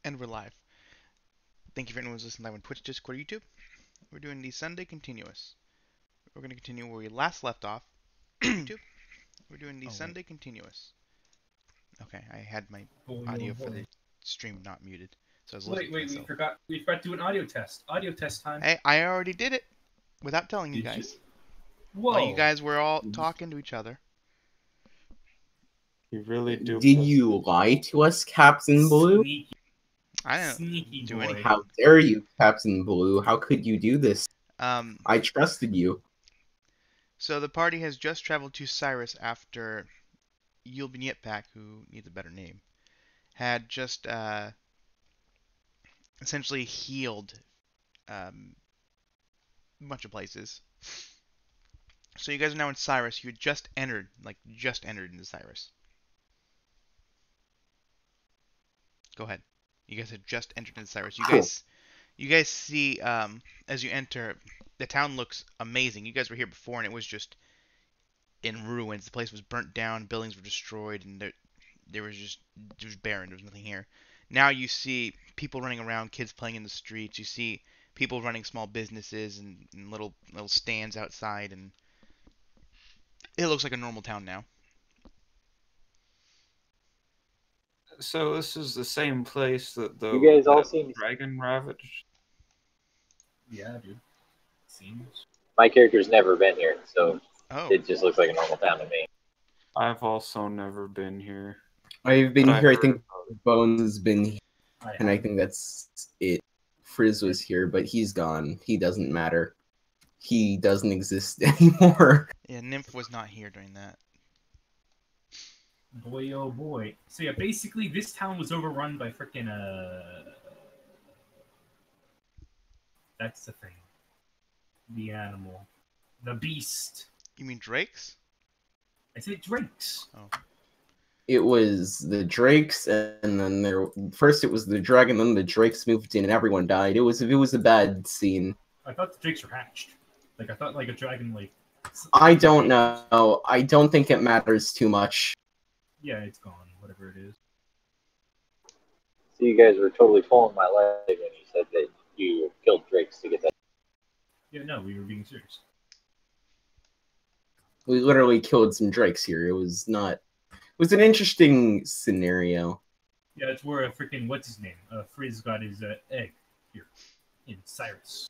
And we're live. Thank you for anyone who's listening live on Twitch, Discord, YouTube. We're doing the Sunday Continuous. We're going to continue where we last left off. YouTube. We're doing the Oh, wait. Sunday Continuous. Okay, I had my Boy, oh audio for boy. the stream not muted, so I was listening Wait, to wait, myself. we forgot to do an audio test. Audio test time. Hey, I already did it without telling you Did you? guys. While you Whoa. guys were all talking to each other. You really do. Did you lie to us, Captain Blue? Sneaky, I didn't sneaky do boy. anything. How dare you, Captain Blue? How could you do this? I trusted you. So the party has just traveled to Cyrus after Yulbin who needs a better name, had just essentially healed a bunch of places. So you guys are now in Cyrus. You had just entered, into Cyrus. Go ahead. You guys had just entered into Cyrus. You guys see as you enter, the town looks amazing. You guys were here before, and it was just in ruins. The place was burnt down, buildings were destroyed, and there was barren. There was nothing here. Now you see people running around, kids playing in the streets. You see people running small businesses and little stands outside, and it looks like a normal town now. So this is the same place that the You guys all seem. dragon ravaged. Yeah, dude. Seems. My character's never been here, so Oh, it just looks like a normal town to me. I've also never been here. I've been But I here. I heard think about it. Bones has been here, and I have. think that's it. Frizz was here, but he's gone. He doesn't matter. He doesn't exist anymore. yeah, Nymph was not here during that. Boy, oh boy. So yeah, basically this town was overrun by frickin' That's the thing. The animal. The beast. You mean Drakes? I said drakes. It was the Drakes, and then first it was the dragon, then the Drakes moved in, and everyone died. It was a bad scene. I thought the drakes were hatched. Like I thought like a dragon like. I don't know. I don't think it matters too much. Yeah, it's gone. Whatever it is. So you guys were totally pulling my leg when you said that you killed drakes to get that. Yeah, no, we were being serious. We literally killed some Drakes here. It was not. It was an interesting scenario. Yeah, it's where a freaking what's his name? Frizz got his egg here in Cyrus.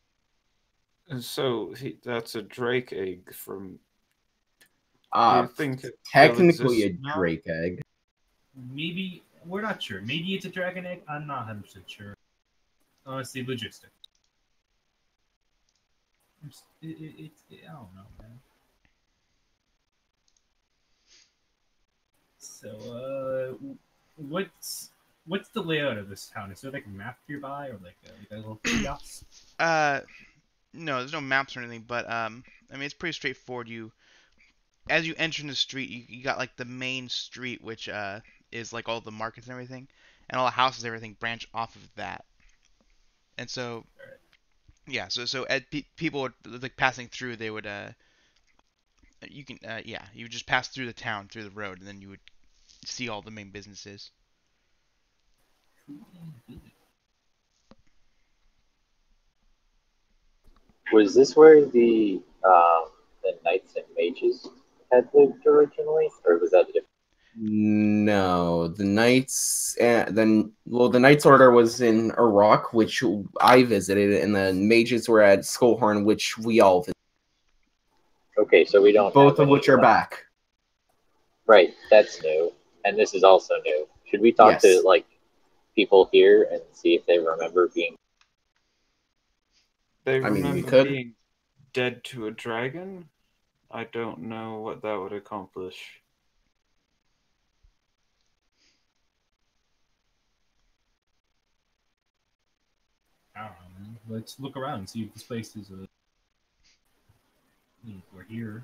So that's a drake egg from. Uh, you think it technically still a exists now? Drake egg. Maybe we're not sure. Maybe it's a dragon egg. I'm not 100% sure. Honestly, logistics. I don't know, man. So, what's the layout of this town? Is there like a map nearby or like a little kiosk? No, there's no maps or anything, but I mean it's pretty straightforward. As you enter in the street, you got like the main street, which is like all the markets and everything, and all the houses, everything branch off of that. And so, yeah, so as people would like passing through, they would you would just pass through the town through the road, and then you would see all the main businesses. Was this where the knights and mages had lived originally, or was that different? No, the Knights. The Knights Order was in Iraq, which I visited, and the Mages were at Skullhorn, which we all visited. Okay, so we don't. Both have of which any, are back. Right, that's new, and this is also new. Should we talk to Yes. like people here and see if they remember being? They I mean, we remember could. being dead to a dragon. I don't know what that would accomplish. I don't know, man. Let's look around and see if this place is we're here.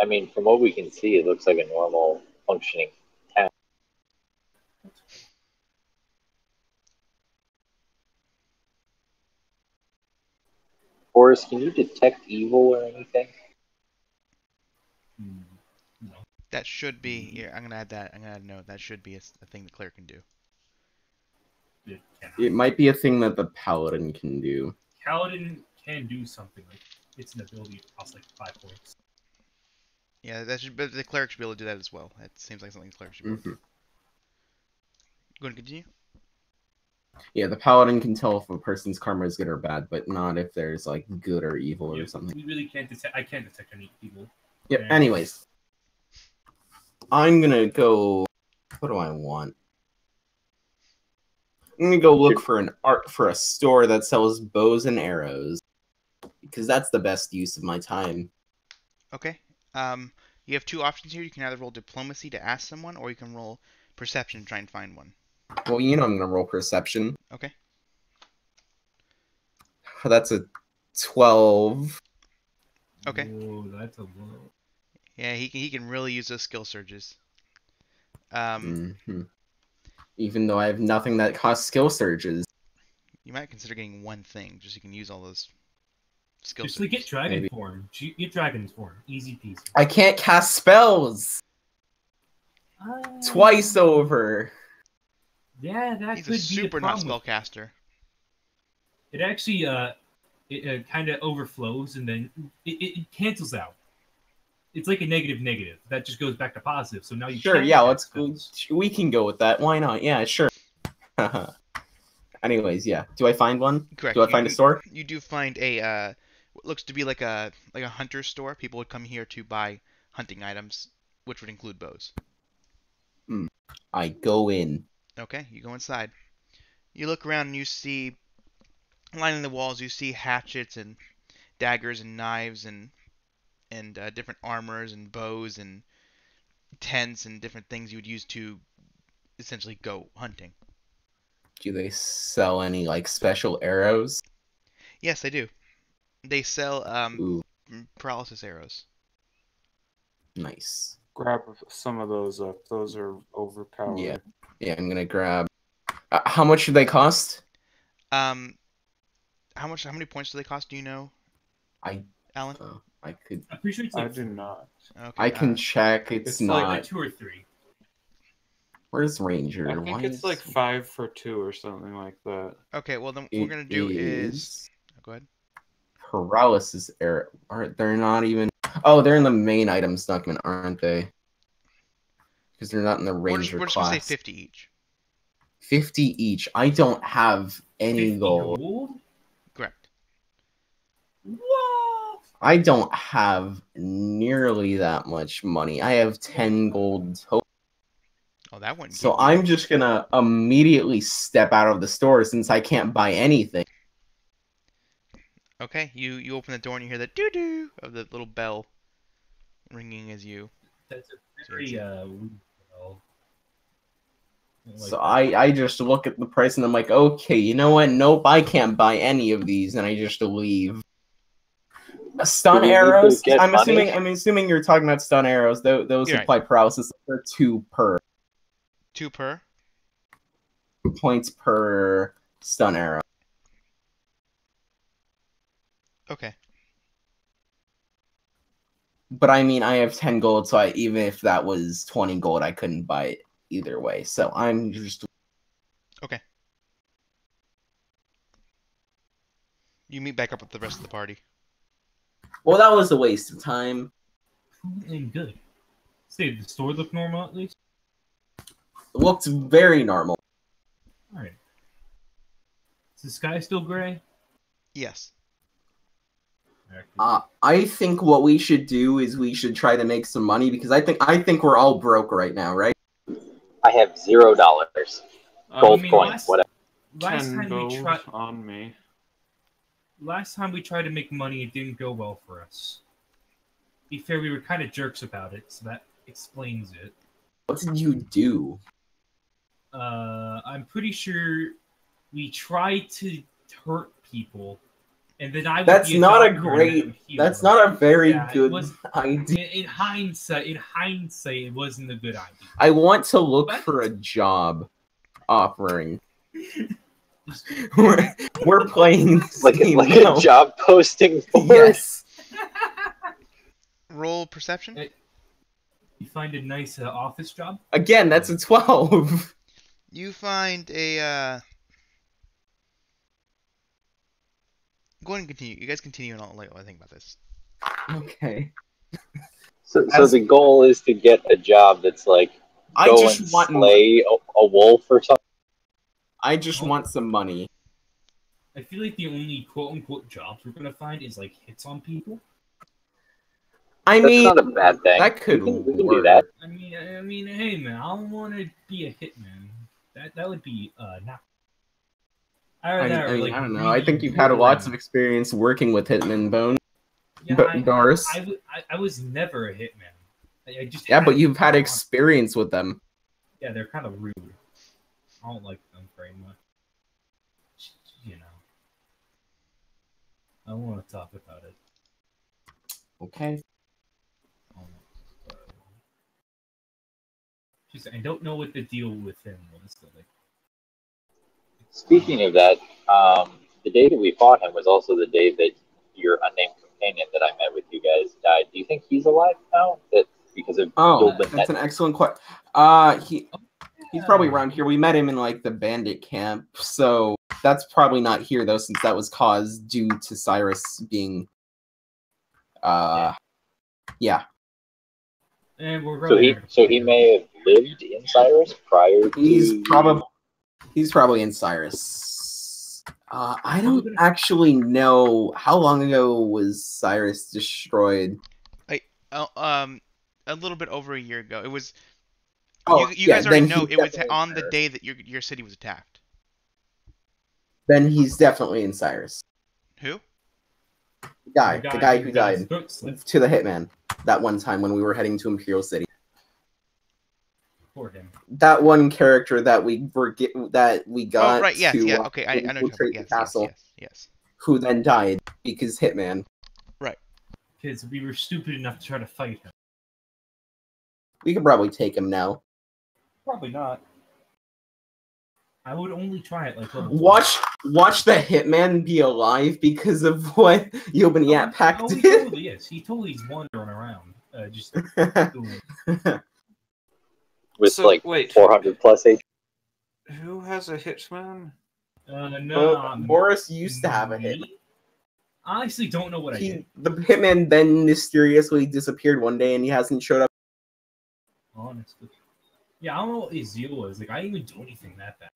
I mean, from what we can see, it looks like a normal functioning town. Forrest, can you detect evil or anything? No. That should be. Yeah, I'm gonna add that. I'm gonna add a note. That should be a thing the cleric can do. it cannot. It might be a thing that the paladin can do. Paladin can do something like it's an ability to cost like 5 points. Yeah, but the cleric should be able to do that as well. It seems like something the cleric should be able to do. Go and continue. Yeah, the paladin can tell if a person's karma is good or bad, but not if there's like good or evil or something. We really can't detect. I can't detect any people. Yep. Yeah. Anyways, I'm gonna go. What do I want? I'm gonna go look for a store that sells bows and arrows, because that's the best use of my time. Okay. You have 2 options here. You can either roll diplomacy to ask someone, or you can roll perception to try and find one. Well, I'm gonna roll perception. Okay. That's a 12. Okay. Whoa, that's a low. Yeah, he can really use those skill surges. Even though I have nothing that costs skill surges. You might consider getting one thing, just so you can use all those skill Just surges. get dragon Maybe. form. Get dragon's form. Easy peasy. I can't cast spells twice over. Yeah, that He's could a be super the not problem. spellcaster. It actually it kind of overflows and then it cancels out. It's like a negative that just goes back to positive. So now you Sure, can't yeah, cast let's go. spells. We can go with that. Why not? Yeah, sure. Anyways, yeah. Do I find one? Correct. Do I find a store? You do find a what looks to be like a hunter store. People would come here to buy hunting items, which would include bows. I go in. Okay, you go inside. You look around and you see, lining the walls, you see hatchets and daggers and knives and different armors and bows and tents and different things you would use to essentially go hunting. Do they sell any like special arrows? Yes, they do. They sell Ooh, paralysis arrows. nice. Grab some of those up. Those are overpowered. Yeah. Yeah, I'm gonna grab. How much do they cost? How many points do they cost? Do you know, I Alan? I could. I'm pretty sure it's I like do not. Okay. I can check. It's it's like- not. 2 or 3. Where's Ranger? I think Why it's is- like 5 for 2 or something like that. Okay. Well, then what It we're gonna do is go ahead. paralysis arrow. They're not even. Oh, they're in the main items document, aren't they? Because they're not in the Ranger We're just gonna say class. 50 each. 50 each. I don't have any 50 gold. gold? Correct. What? I don't have nearly that much money. I have 10 gold total. Oh, that one. So I'm just gonna immediately step out of the store since I can't buy anything. Okay. You open the door and you hear the doo doo of the little bell ringing as you. That's a very weak spell. So I just look at the price and I'm like, okay, you know what? Nope, I can't buy any of these, and I just leave. Stun Do we need to arrows. get I'm money? assuming you're talking about stun arrows. Those You're apply paralysis. They're 2 per 2 per. points per stun arrow. Okay. But I mean, I have 10 gold, so even if that was 20 gold, I couldn't buy it either way. So I'm just. Okay. You meet back up with the rest of the party. Well, that was a waste of time. and good. Say, did the store look normal at least? It looked very normal. Alright. Is the sky still gray? Yes. I think what we should do is we should try to make some money because I think we're all broke right now, right? I have $0. Gold I mean, coin, whatever. Last 10 time gold we tried. on me. Last time we tried to make money, it didn't go well for us. Be fair, we were kind of jerks about it, so that explains it. What did you do? I'm pretty sure we tried to hurt people, and then I. Would That's be a not a doctor and great. them heal That's them. not a very Yeah, it good was- idea. In hindsight, it wasn't a good idea. I want to look What? for a job offering. we're playing Like Steam a now. job posting board. Yes. Roll perception. You find a nice office job. Again, that's a 12. You find a Go ahead and continue. You guys continue, and I'll let you think about this. Okay. So As- the goal is to get a job that's like I go just and want slay a wolf or something. I just want some money. I feel like the only quote unquote jobs we're gonna find is like hits on people. I That's mean, not a bad thing. that could we can do work. that. I mean, hey man, I don't want to be a hitman. That would be not. I mean, Like I don't know. I really think you've had lots of boring. experience working with Hitman Bone. Yeah, Doris. I was never a hitman. I just Yeah, had but you've had on- experience with them. Yeah, they're kind of rude. I don't like them very much. You know, I don't want to talk about it. Okay. Just, I don't know what the deal with him was. So like, Speaking of that, the day that we fought him was also the day that your unnamed companion that I met with you guys died. Do you think he's alive now? That because of Oh, Gilbert that's an Net? excellent question. He's probably around here. We met him in like the bandit camp, so that's probably not here though, since that was caused due to Cyrus being. Yeah. and we're So really he may have lived in Cyrus prior He's to. probably in Cyrus. I don't actually know how long ago was Cyrus destroyed. A little bit over a year ago. It was. Oh, You yeah, guys already then know he's it was definitely in on the Cyrus. day that your city was attacked. Then he's definitely in Cyrus. Who? The guy who died to the hitman that one time when we were heading to Imperial City. For him. That one character that we got Oh right, yes, to yeah, okay, I know. infiltrate the Yes, castle, yes. who then died because hitman. Right. Because we were stupid enough to try to fight him. We could probably take him now. Probably not. I would only try it like level Watch the hitman be alive because of what Yobin Yat Pack he did. totally is. He totally is wandering around. Just doing With So, like wait. 400 plus HP. Who has a hitman? no, Boris used to have a me? hitman. I honestly don't know what I did. The hitman then mysteriously disappeared one day and he hasn't showed up. Honestly. Yeah, I don't know what his deal was. Like, I didn't even do anything that bad.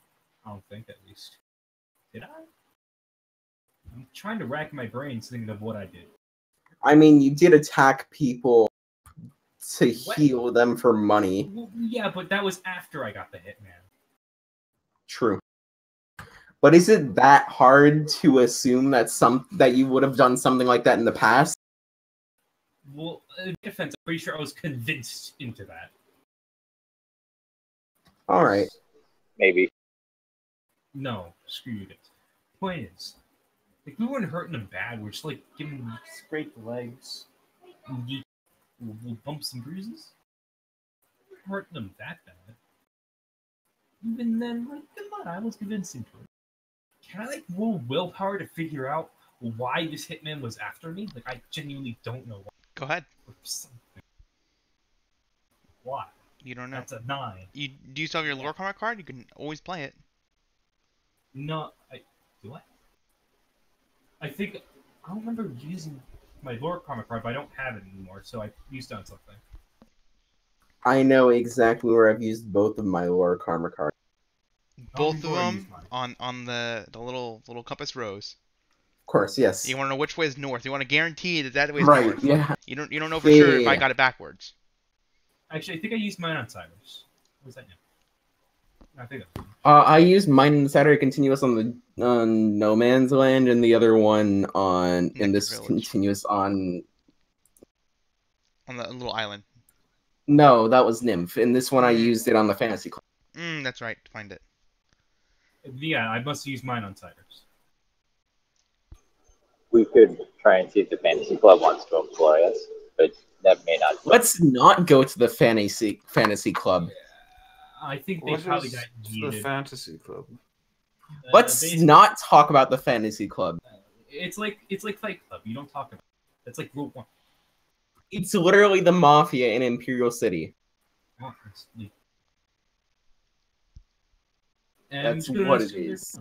I don't think, at least. Did I? I'm trying to rack my brains thinking of what I did. I mean, you did attack people to heal them for money. Well, yeah, but that was after I got the hitman. True. But is it that hard to assume that you would have done something like that in the past? Well, in defense, I'm pretty sure I was convinced into that. All right. Maybe. No, screw you guys. Point is, like, we weren't hurting him bad. We're just like giving him scraped legs, little bumps and bruises. We weren't hurting him that bad. Even then, like, come on, I was convincing to him. Can I like roll willpower to figure out why this hitman was after me? Like, I genuinely don't know why. Go ahead. Why? You don't know. That's a 9. Do you still have your lore karma card? You can always play it. No, do I? I think I don't remember using my lore karma card, but I don't have it anymore, so I used it on something. I know exactly where I've used both of my lore karma cards. Both of them on the little compass rose. Of course, yes. You want to know which way is north. You want to guarantee that way is right, north. Yeah. You don't know for sure if I got it backwards. Actually, I think I used mine on Cyrus. What was that name? I think that's I used mine on Saturday Continuous on No Man's Land, and the other one in this Village. Continuous on the little island. No, that was Nymph. In this one, I used it on the Fantasy Club. That's right. Find it. Yeah, I must use mine on Cyrus. We could try and see if the fantasy club wants to employ us, but that may not. Let's not go to the Fantasy Club. I think they What probably is got the yeeted. fantasy club? Let's not talk about the Fantasy Club. It's like Fight Club. You don't talk about it. It's like Rule 1. It's literally the Mafia in Imperial City. Honestly. That's what it is.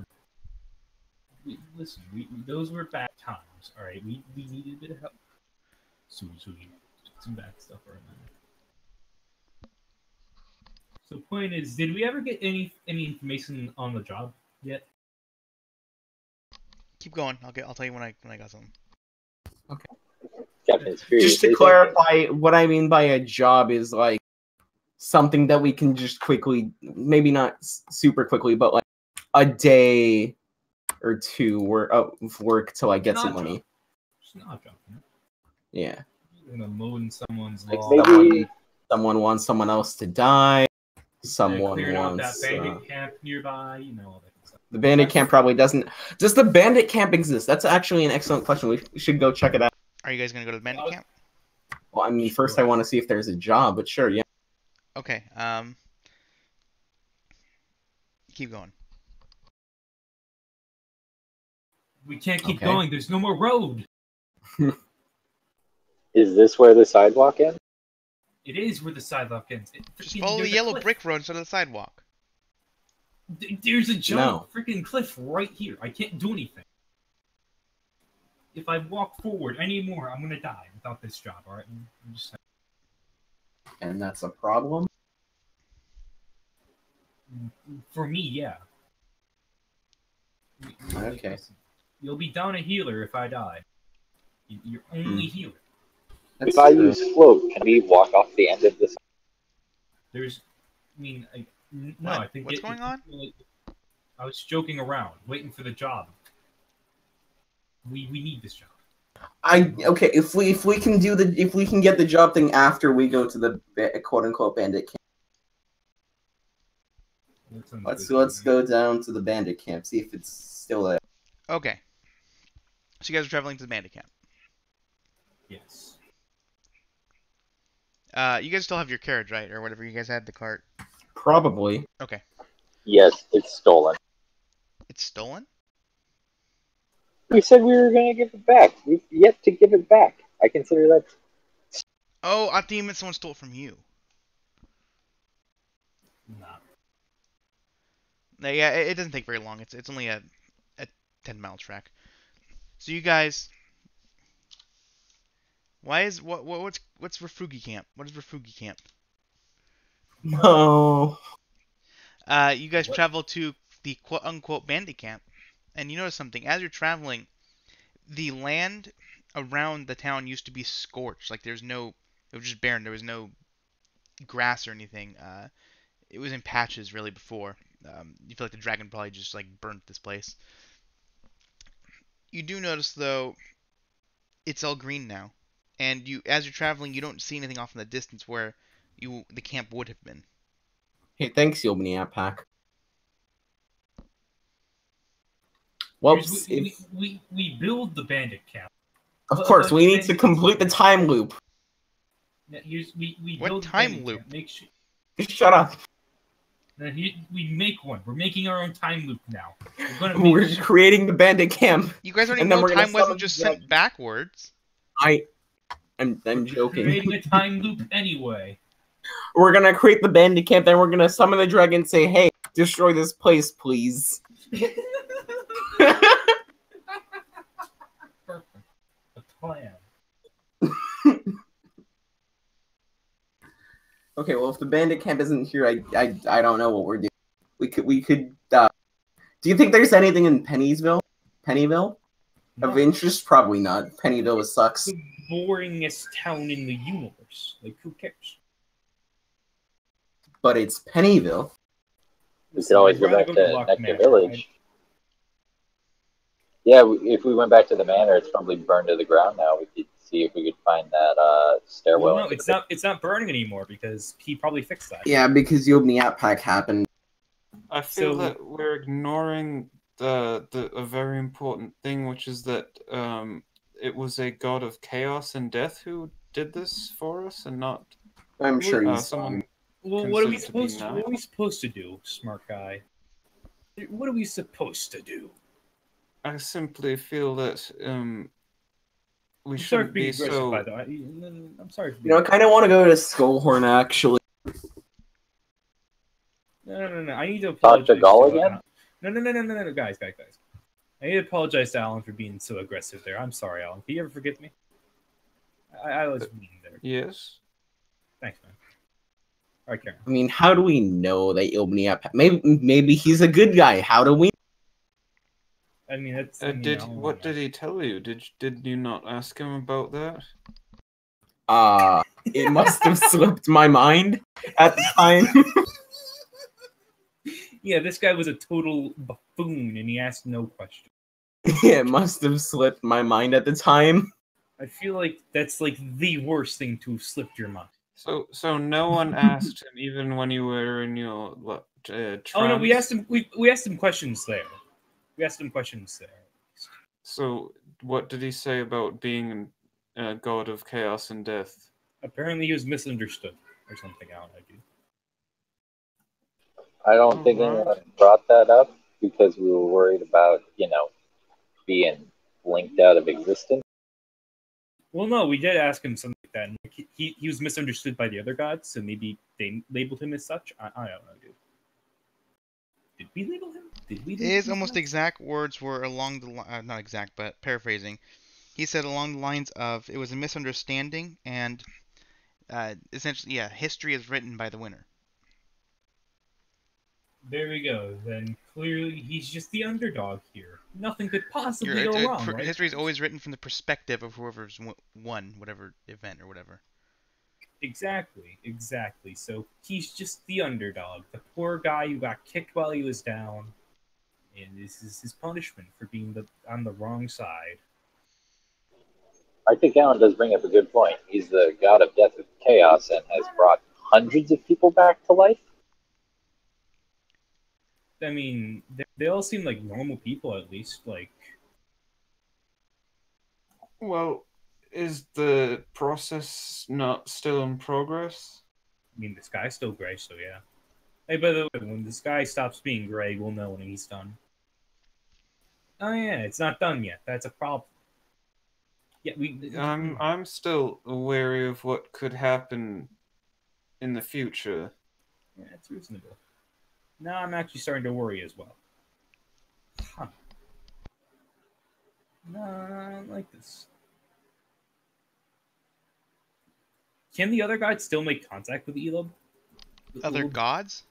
listen, those were bad times. All right, we needed a bit of help. So we took some bad stuff right now. So point is, did we ever get any information on the job yet? Keep going. I'll tell you when I got something. Captain Just to clarify, what I mean by a job is like something that we can just quickly, maybe not super quickly, but like a day or two work till I get some money. It's not a job. Yeah. You're gonna mow in someone's Like lawn. maybe Someone wants someone else to die. Someone Clearing out that wants bandit camp nearby. You know all that stuff. the bandit camp probably doesn't. Does the bandit camp exist? That's actually an excellent question. We should go check it out. Are you guys gonna go to the bandit camp? Well, I mean, first I want to see if there's a job, but sure, yeah. Okay. Keep going. We can't keep Okay. going. There's no more road. is this where the sidewalk ends? It is where the sidewalk ends. Just follow the yellow brick road instead of the sidewalk. There's a giant No. freaking cliff right here. I can't do anything. If I walk forward anymore, I'm gonna die without this job. All right. I'm just saying. And that's a problem. For me, yeah. Okay. Listen, you'll be down a healer if I die. You're only healer. That's If I true. use float, can we walk off the end of this? There's, no, What? I think What's going on? I was joking around, waiting for the job. We need this job. Okay. If we can get the job thing after we go to the quote unquote bandit camp. Let's go down to the bandit camp. See if it's still there. Okay. So you guys are traveling to the bandit camp. Yes. You guys still have your carriage, right, or whatever you guys had, the cart. Probably. Okay. Yes, it's stolen. It's stolen. We said we were going to give it back. We've yet to give it back. I consider that. Oh, I thought you meant someone stole it from you. Nah. No, yeah, it doesn't take very long. It's only a 10-mile track. So you guys, what's Refugi Camp? What is Refugi Camp? No. You guys travel to the quote unquote bandit camp, and you notice something. As you're traveling, the land around the town used to be scorched. Like it was just barren. There was no grass or anything. It was in patches really before. You feel like the dragon probably just like burnt this place. You do notice though, it's all green now, and as you're traveling, you don't see anything off in the distance where the camp would have been. Hey, thanks, Yobani Pack. Well, We build the bandit camp. of course, we need to complete the time loop. We What build the time bandit loop? camp. Make sure. Just shut up. We make one. We're making our own time loop now. We're just creating the bandit camp. You guys already And then know we're gonna time wasn't summon just the sent backwards. I'm joking. creating a time loop anyway. We're gonna create the bandit camp, then we're gonna summon the dragon and say, "Hey, destroy this place, please." Perfect. A plan. Okay, well, if the bandit camp isn't here, I don't know what we're doing. We could. Do you think there's anything in Pennyville? Of interest? Probably not. Pennyville sucks. The boringest town in the universe. Like, who cares? But it's Pennyville. We could always go back to Nectar Village. Yeah, if we went back to the manor, it's probably burned to the ground now. We could see if we could find that stairwell. Well, no, it's not burning anymore because he probably fixed that. Yeah, because Yobni Pack happened. I feel So- that we're ignoring a very important thing, which is that it was a god of chaos and death who did this for us, and not I'm sure he's someone. Well, what are we Considered to be supposed to? nice. What are we supposed to do, smart guy? What are we supposed to do? I simply feel that we I'm sorry for shouldn't being be aggressive, so. by the way. I'm sorry. For You know, I kind of want to go to Skullhorn, actually. No. I need to Talk to apologize. Gull again? No, guys. I I need to apologize to Alan for being so aggressive there. I'm sorry, Alan. Can you ever forgive me? I was mean there. Yes. Thanks, man. All right, Karen. I mean, how do we know that Ilbniap? Maybe he's a good guy. How do we? I mean, that's. What did he tell you? Did you not ask him about that? It must have slipped my mind at the time. Yeah, this guy was a total buffoon, and he asked no questions. It must have slipped my mind at the time. I feel like that's like the worst thing to have slipped your mind. So no one asked him even when you were in your trance? Oh no, we asked him. We asked him questions there. We asked him questions there. So what did he say about being a god of chaos and death? Apparently, he was misunderstood or something. I don't know, dude. I don't think anyone brought that up because we were worried about, being blinked out of existence. Well, no, we did ask him something like that. And he was misunderstood by the other gods, so maybe they labeled him as such. I don't know, dude. Did we label him? His almost exact words were along the not exact, but paraphrasing. He said along the lines of, "It was a misunderstanding, and essentially, yeah, history is written by the winner." There we go. Then clearly he's just the underdog here. Nothing could possibly go wrong, right? History is always written from the perspective of whoever's won whatever event or whatever. Exactly. So he's just the underdog, the poor guy who got kicked while he was down, and this is his punishment for being on the wrong side. I think Alan does bring up a good point. He's the god of death and chaos and has brought hundreds of people back to life. I mean, they all seem like normal people, at least. Like, Well, is the process not still in progress? I mean, the sky's still gray, so yeah. Hey, by the way, when the sky stops being gray, we'll know when he's done. Oh yeah, it's not done yet. That's a problem. Yeah, I'm still wary of what could happen in the future. Yeah, it's reasonable. Now I'm actually starting to worry as well. Huh. No, I don't like this. Can the other guy still make contact with Elob? Other gods?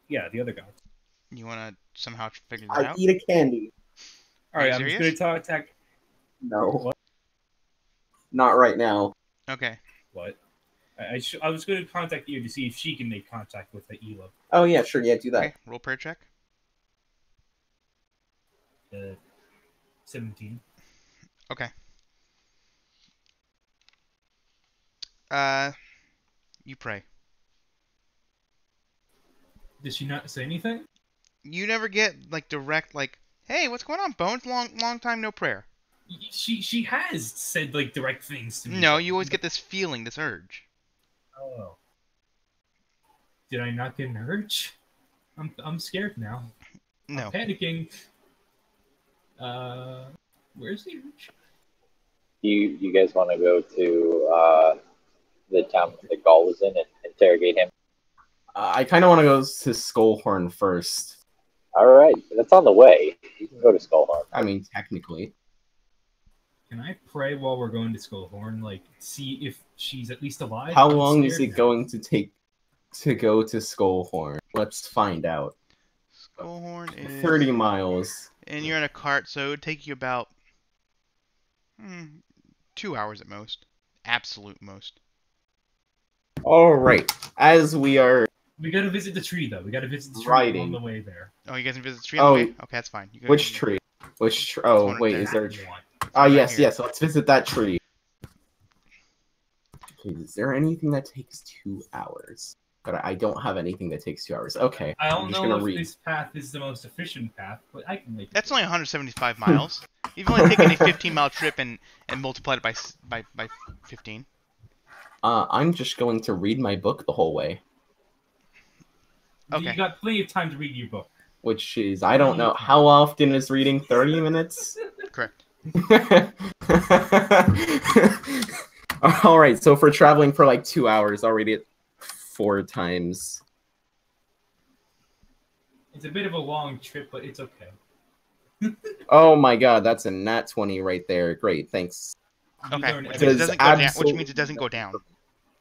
Yeah, the other gods. You want to somehow figure that out? I eat a candy. All right, I'm serious? just going to attack. No. What? Not right now. Okay. What? I was going to contact you to see if she can make contact with the Elob. Oh yeah, sure, yeah, do that. Okay, roll prayer check. 17. Okay. You pray. Did she not say anything? You never get like direct hey, what's going on, Bones? Long time no prayer. She has said like direct things to me. No, you always get this feeling, this urge. Oh. Did I not get an urge? I'm scared now. No. I'm panicking. Where's the urge? You guys want to go to the town that Gaul was in and interrogate him? I kind of want to go to Skullhorn first. All right, that's on the way. You can go to Skullhorn. I mean, technically. Can I pray while we're going to Skullhorn? Like, see if she's at least alive? How I'm long is scared it now. going to take to go to Skullhorn? Let's find out. Skullhorn is 30 miles. And you're in a cart, so it would take you about 2 hours at most. Absolute most. All right. As we are We gotta visit the tree, though. We gotta visit the tree Riding. on the way there. Oh, you guys can visit the tree on the way? Okay, that's fine. You which tree? Which tree? Oh, one wait, right is there. there a tree? One. Oh, right yes, here. yes. Let's visit that tree. Okay, is there anything that takes 2 hours? But I don't have anything that takes 2 hours. Okay, I I'm don't just know gonna if read. this path is the most efficient path, but I can make it. That's only 175 miles. You've only taken a 15-mile trip and multiplied it by 15. I'm just going to read my book the whole way, Okay. You got plenty of time to read your book. which is I don't know how often is reading 30 minutes. Correct. All right, so for traveling for like 2 hours, I'll read it 4 times. It's a bit of a long trip, but it's okay. Oh my god, that's a nat 20 right there. Great, thanks. You Okay, learn which means it Does doesn't go down. Which absolutely means it doesn't go down.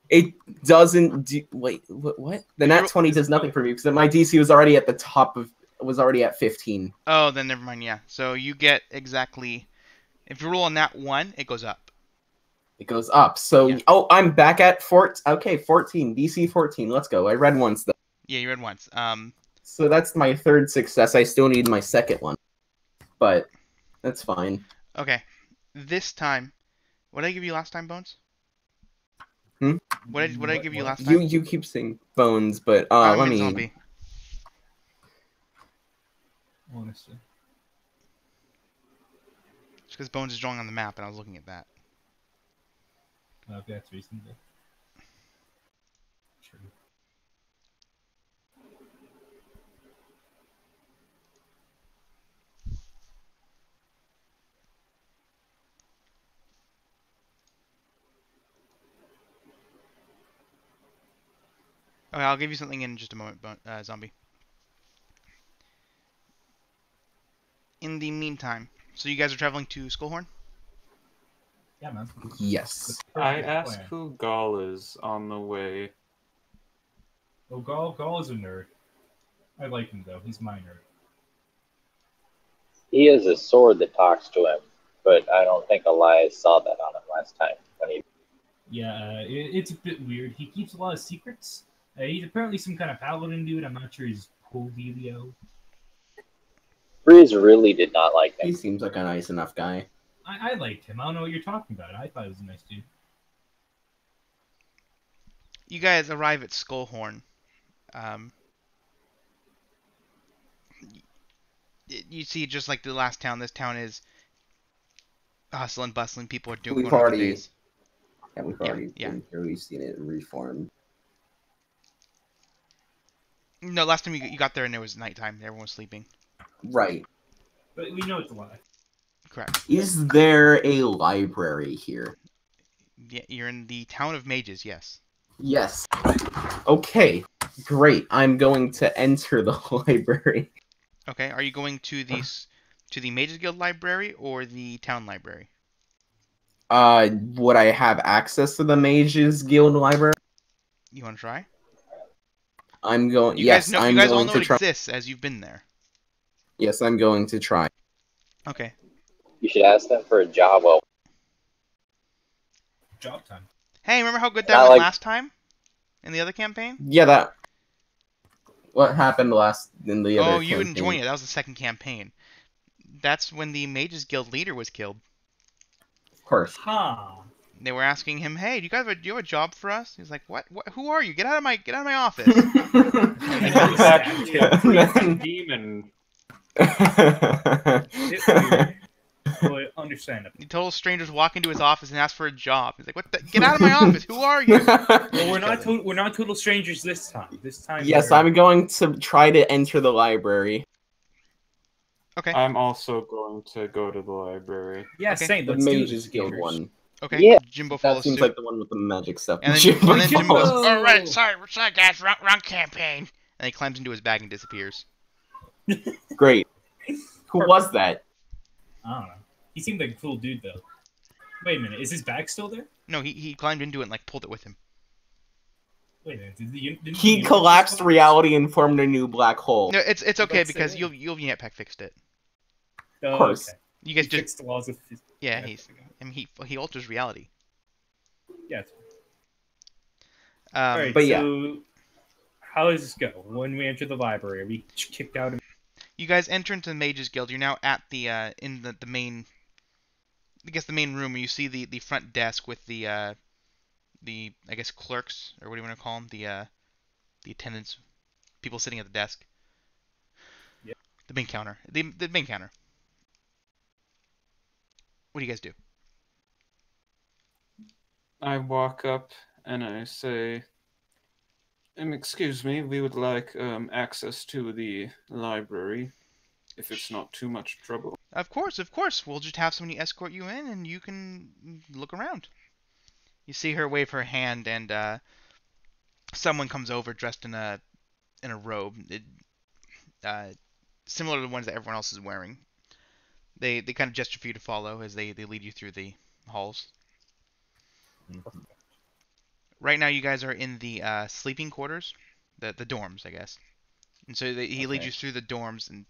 It doesn't do. Wait, what? The If nat you're- 20 does nothing for me because my DC was already at the top of. Was already at 15. Oh, then never mind. Yeah. So you get exactly. If you roll a nat 1, it goes up. It goes up. So Yeah. oh, I'm back at 14. Okay, 14. DC 14. Let's go. I read once though. Yeah, you read once. So that's my third success. I still need my second one, but that's fine. Okay. This time, what did I give you last time, Bones? Hmm? What did I give you last You time? you keep saying bones, but I let meant me. zombie. Honestly. It's because Bones is drawing on the map, and I was looking at that. Okay, that's reasonable. True. Okay, I'll give you something in just a moment, zombie. In the meantime, so you guys are traveling to Skullhorn? Yeah, man. Yes. I Perfect ask plan. who Gall is on the way. Oh, Gall is a nerd. I like him though. He's my nerd. He has a sword that talks to him, but I don't think Elias saw that on him last time when he. Yeah, it's a bit weird. He keeps a lot of secrets. He's apparently some kind of paladin dude. I'm not sure his whole dealio. Breeze really did not like He him. seems like a nice enough guy. I liked him. I don't know what you're talking about. I thought he was a nice dude. You guys arrive at Skullhorn. Um, you see, just like the last town, this town is hustle and bustling. People are We've going about their already. days. Yeah, we've Yeah, already yeah. been here. We've seen it reformed. No, last time you got there and it was nighttime. Everyone was sleeping. Right. But we know it's a lie. Correct. Is there a library here? Yeah, you're in the town of mages. Yes. Yes. Okay. Great. I'm going to enter the library. Okay. Are you going to the Mages Guild library or the town library? Would I have access to the Mages Guild library? You want to try? I'm going. You Yes, guys know. You I'm guys all going know to it try. exists as you've been there. Yes, I'm going to try. Okay. You should ask them for a job. Well, Job time. Hey, remember how good that Not went like- last time in the other campaign? Yeah, that. What happened last in the other? Oh, you didn't campaign? join it. That was the second campaign. That's when the Mages Guild leader was killed. Of course. Ha! They were asking him, "Hey, do you have a job for us?" He's like, "What? What? Who are you? Get out of my office!" And then we stabbed him. Freaking demon. It's weird. But understandable. The total strangers walk into his office and ask for a job. He's like, "What? Get out of my office! Who are you?" Well, we're not total strangers this time. This time. Yes, we're- I'm going to try to enter the library. Okay. I'm also going to go to the library. Yeah, Okay. same. The Let's do Mages this, Guild Peters. one. Okay. Yeah. Jimbo That follows seems suit. like the one with the magic stuff. And then Jimbo Jimbo goes, follows. "All right, sorry guys, wrong campaign." And he climbs into his bag and disappears. Great. Who was that? I don't know. He seemed like a cool dude, though. Wait a minute. Is his bag still there? No, he climbed into it and like pulled it with him. Wait a minute. Didn't He the collapsed universe- reality and formed a new black hole. No, it's okay Let's say because that. you'll Netpack fixed it. Oh, Of course. Okay. You He guys just fixed the laws of physics. yeah, he alters reality. Yeah. It's Um, All right. but yeah. So, how does this go? When we enter the library, are we kicked out? You guys enter into the Mages Guild. You're now at the in the main, I guess the main room where you see the front desk with the I guess clerks or what do you want to call them, the attendants, people sitting at the desk. Yep. The main counter. The main counter. What do you guys do? I walk up and I say, excuse me, we would like access to the library, if it's not too much trouble. Of course. We'll just have somebody escort you in, and you can look around. You see her wave her hand, and someone comes over dressed in a robe, similar to the ones that everyone else is wearing. They kind of gesture for you to follow as they lead you through the halls. Right now, you guys are in the sleeping quarters, the dorms, I guess. And so he leads Okay. you through the dorms and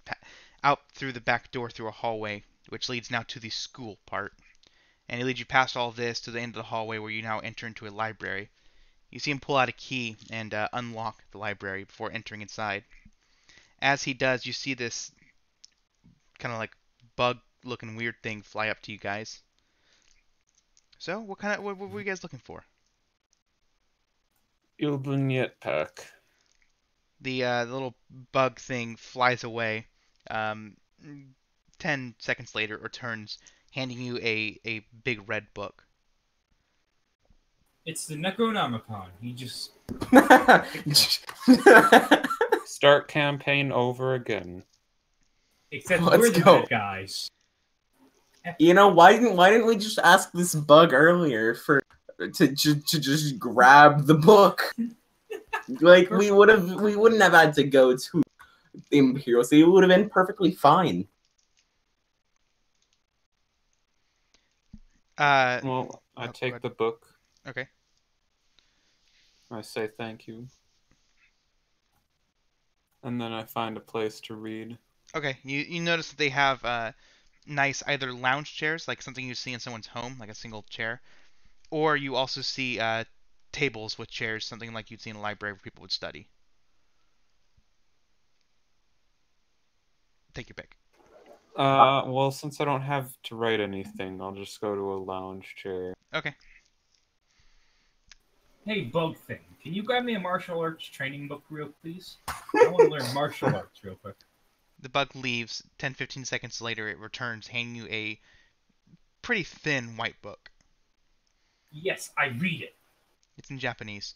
out through the back door through a hallway, which leads now to the school part. And he leads you past all of this to the end of the hallway where you now enter into a library. You see him pull out a key and unlock the library before entering inside. As he does, you see this kind of like bug-looking weird thing fly up to you guys. So, what were you guys looking for? Ilbunyet pack. The little bug thing flies away. Um, 10 seconds later, it returns, handing you a big red book. It's the Necronomicon. He just Start campaign over again. except Let's we're the go. bad guys. You know, why didn't we just ask this bug earlier to just grab the book? Like we wouldn't have had to go to the Imperial City. It would have been perfectly fine. Well, I go take ahead. the book. Okay. I say thank you. And then I find a place to read. Okay. You notice that they have nice either lounge chairs, like something you see in someone's home, like a single chair, or you also see tables with chairs, something like you'd see in a library where people would study. Take your pick. Well, since I don't have to write anything, I'll just go to a lounge chair. Okay. Hey, bug thing. Can you grab me a martial arts training book real please? I want to learn martial arts real quick. The bug leaves. 10-15 seconds later, it returns, handing you a pretty thin white book. Yes, I read it. It's in Japanese.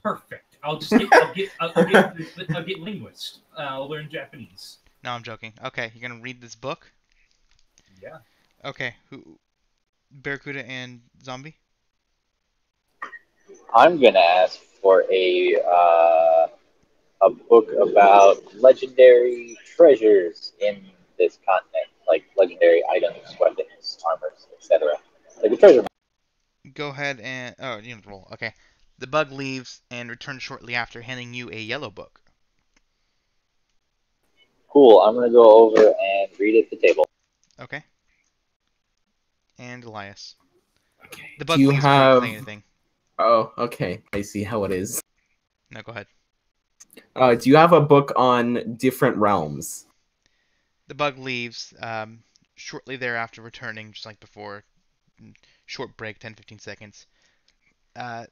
Perfect. I'll get linguist. I'll learn Japanese. No, I'm joking. Okay, you're gonna read this book. Yeah. Okay, who? Barracuda and Zombie. I'm gonna ask for a book about legendary treasures in this continent, like legendary items, weapons, armors, etc. Like a treasure map. Go ahead and you don't roll. Okay. The bug leaves and returns shortly after, handing you a yellow book. Cool. I'm gonna go over and read at the table. Okay. And Elias. Okay. The Do bug you leaves before you can say have? anything. Oh, okay. I see how it is. No, go ahead. Do you have a book on different realms? The bug leaves shortly thereafter, returning just like before. Short break, 10-15 seconds. Uh,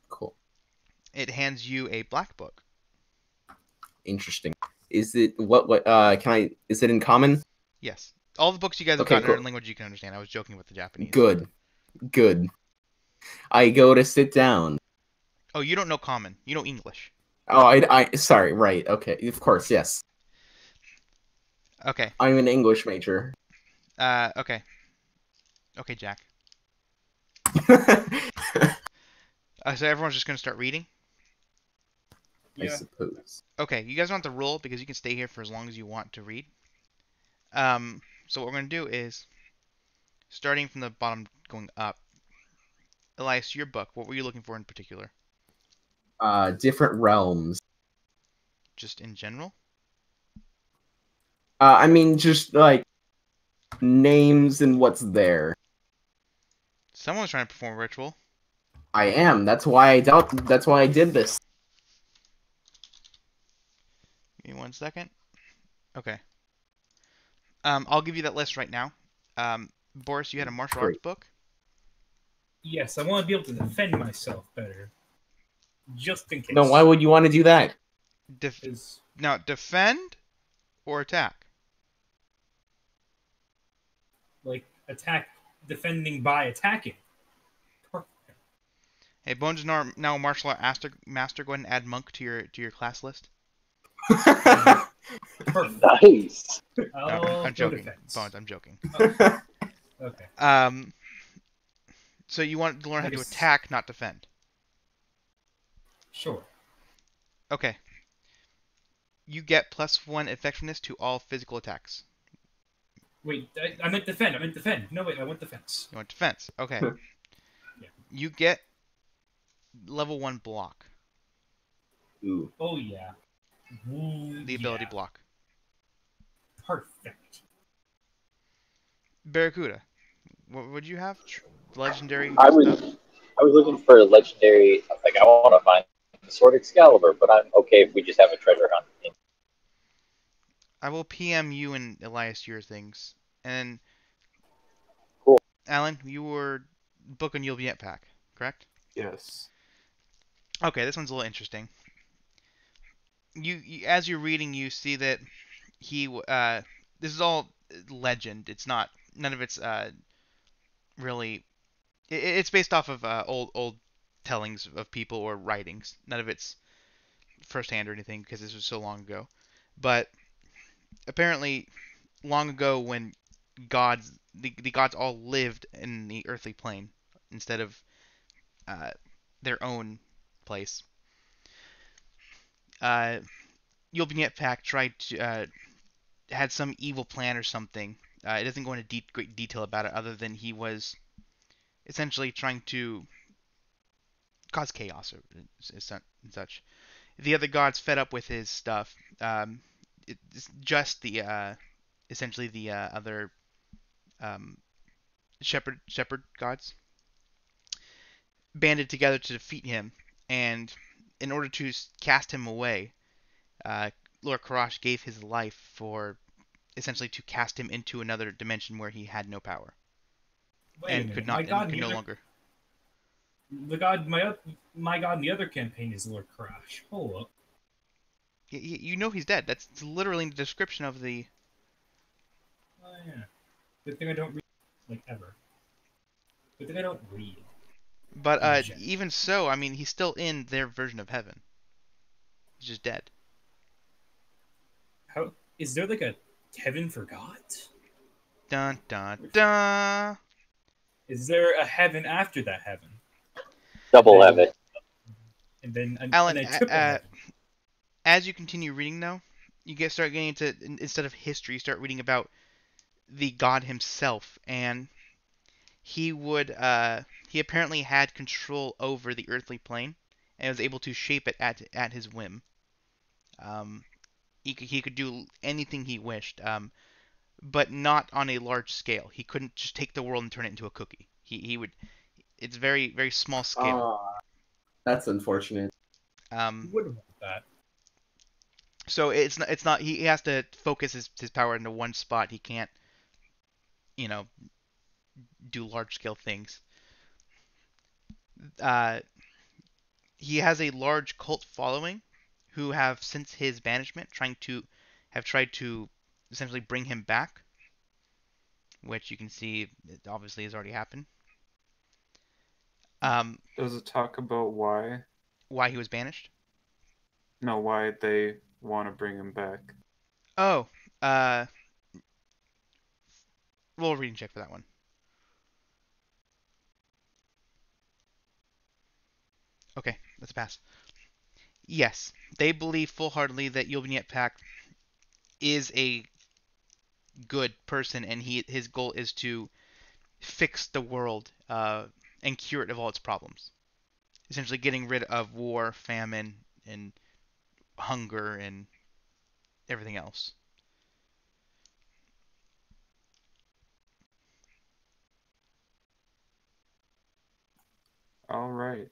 Cool. it hands you a black book. Interesting. Is it what can I is it in common? Yes. All the books you guys have Okay, gotten are cool. in language you can understand. I was joking with the Japanese. Good. Good. I go to sit down. Oh, you don't know common. You know English. Oh, I sorry, right. Okay. Of course, yes. Okay. I'm an English major. Okay. Okay, Jack. So everyone's just gonna start reading. I Yeah. suppose. Okay, you guys don't have to roll because you can stay here for as long as you want to read. So what we're gonna do is, starting from the bottom going up, Elias, your book. What were you looking for in particular? Different realms. Just in general. I mean, just like names and what's there. Someone's trying to perform a ritual. I am. That's why I doubt. That's why I did this. Give me 1 second. Okay. I'll give you that list right now. Boris, you had a martial arts Great. book. Yes, I want to be able to defend myself better. Just in case. No, why would you want to do that? Now, defend or attack? Like, attack, defending by attacking. Perfect. Hey, Bones is now a martial art master. Go ahead and add monk to your class list. Perfect. Nice. I'll I'm go joking. defense. Bones, I'm joking. Okay. So you want to learn how to Nice. attack, not defend. Sure. Okay. You get +1 effectiveness to all physical attacks. Wait, I meant defend. I meant defend. No, wait, I went defense. You want defense? Okay. Yeah. You get level 1 block, Ooh. Oh yeah. Ooh, the ability yeah. block. Perfect. Barracuda, what would you have? Legendary I stuff? I was looking for a legendary. Like I want to find the Sword Excalibur, but I'm okay if we just have a treasure hunt. I will PM you and Elias your things. And Cool. Alan, you were booking You'll Be at Pack, correct? Yes. Okay, this one's a little interesting. As you're reading, you see that this is all legend. It's not, none of it's really. It's based off of old tellings of people or writings. None of it's firsthand or anything because this was so long ago. But apparently, long ago when the gods all lived in the earthly plane instead of uh, their own place. Uh, Yulbanyet Pack tried to had some evil plan or something. It doesn't go into great detail about it, other than he was essentially trying to cause chaos or and such. The other gods fed up with his stuff. It's just the essentially the other um, shepherd gods banded together to defeat him, and in order to cast him away, uh, Lord Karash gave his life for essentially to cast him into another dimension where he had no power Wait a and could minute. not My and god, could the no other longer. the god, my god in the other campaign is Lord Crash. Hold up. You know he's dead. That's literally the description of the. Oh yeah. Good thing I don't read like ever. Good thing I don't read. But In general. even so, I mean, he's still in their version of heaven. He's just dead. How is there like a heaven for gods? Dun dun dun. Is there a heaven after that heaven? Double Then, heaven. and then Alan, a triple heaven. as you continue reading, though, you start getting into instead of history, you start reading about the god himself, and he apparently had control over the earthly plane and was able to shape it at his whim. Um, he could do anything he wished, but not on a large scale. He couldn't just take the world and turn it into a cookie. He would. It's very small scale. Oh, that's unfortunate. Who Um, would want that? so it's not he has to focus his power into one spot. He can't you know do large scale things. Uh, he has a large cult following who have since his banishment tried to essentially bring him back, which you can see it obviously has already happened. Um, Does it talk about why? why he was banished? No, why they want to bring him back? Oh, uh, roll a reading check for that one. Okay, that's a pass. Yes, they believe full-heartedly that Yulbanyet Pack is a good person, and his goal is to fix the world and cure it of all its problems. Essentially, getting rid of war, famine, and hunger, and everything else. All right.